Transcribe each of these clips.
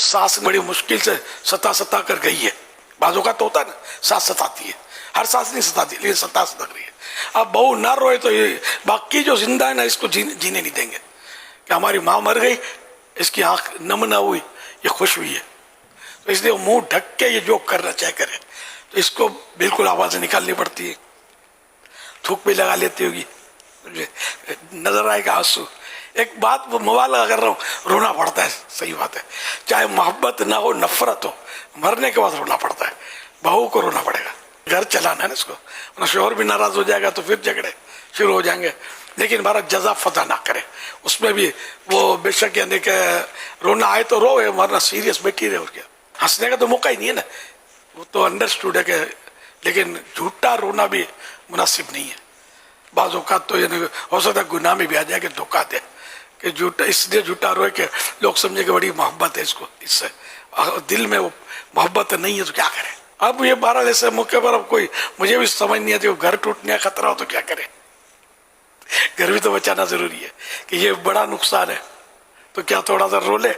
سانس بڑی مشکل سے ستا کر گئی ہے. بعض اوقات تو ہوتا ہے نا سانس ستاتی ہے, ہر سانس نہیں ستاتی لیکن ستا رہی ہے. اب بہو نہ روئے تو یہ باقی جو زندہ ہے نا اس کو جینے نہیں دیں گے کہ ہماری ماں مر گئی, اس کی آنکھ نم نہ ہوئی, یہ خوش ہوئی ہے. تو اس لیے وہ منہ ڈھک کے یہ جو کرنا چاہے کرے. تو اس کو بالکل آوازیں نکالنی پڑتی ہے, تھوک بھی لگا لیتی ہوگی, نظر آئے گا آنسو. ایک بات وہ مبالغہ کر رہا ہوں, رونا پڑتا ہے, صحیح بات ہے. چاہے محبت نہ ہو نفرت ہو, مرنے کے بعد رونا پڑتا ہے. بہو کو رونا پڑے گا, گھر چلانا ہے نا اس کو, ورنہ شوہر بھی ناراض ہو جائے گا تو پھر جھگڑے شروع ہو جائیں گے. لیکن ہمارا جزا فتح نہ کرے, اس میں بھی وہ بے شک یعنی کہ رونا آئے تو رو, ورنہ سیریس بیٹھی رہے. اور کیا, ہنسنے کا تو موقع ہی نہیں ہے نا, وہ تو انڈرسٹوڈ ہے کہ, لیکن جھوٹا رونا بھی مناسب نہیں ہے. بعض اوقات تو یعنی ہو سکتا ہے گناہ میں بھی آ جائے کہ دھوکہ دے, کہ جھوٹا اس لیے جھوٹا روئے کہ لوگ سمجھے کہ بڑی محبت ہے اس کو, اس سے دل میں وہ محبت نہیں ہے تو کیا کرے. اب یہ 12 ایسے موقع پر اب کوئی مجھے بھی سمجھ نہیں آتی, گھر ٹوٹنے کا خطرہ ہو تو کیا کرے. گھر بھی تو بچانا ضروری ہے کہ یہ بڑا نقصان ہے, تو کیا تھوڑا سا رو لے.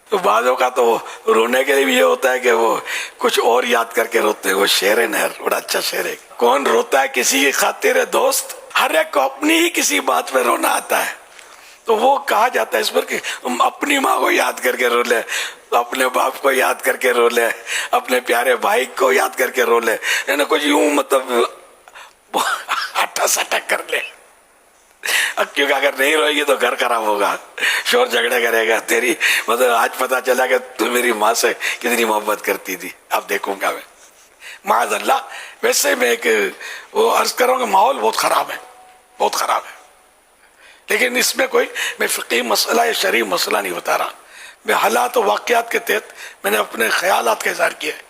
تو بعضوں کا تو رونے کے لیے بھی یہ ہوتا ہے کہ وہ کچھ اور یاد کر کے روتے ہیں. وہ شعر ہے نا, بڑا اچھا شعر ہے, کون روتا ہے کسی کی خاطر دوست, ہر ایک کو اپنی ہی کسی بات پہ رونا آتا ہے. تو وہ کہا جاتا ہے اس پر کہ تم اپنی ماں کو یاد کر کے رو لے, اپنے باپ کو یاد کر کے رو لے, اپنے پیارے بھائی کو یاد کر کے رو لے, یعنی کچھ یوں مطلب اٹھا سٹا کر لے. کیونکہ اگر نہیں روئے گی تو گھر خراب ہوگا, شور جھگڑے کرے گا. تیری مطلب آج پتا چلا کہ تو میری ماں سے کتنی محبت کرتی تھی, اب دیکھوں گا میں. معاذ اللہ. ویسے میں ایک وہ عرض کروں کہ ماحول بہت خراب ہے, بہت خراب ہے. لیکن اس میں کوئی میں فقہی مسئلہ یا شرعی مسئلہ نہیں بتا رہا, میں حالات و واقعات کے تحت میں نے اپنے خیالات کا اظہار کیا ہے.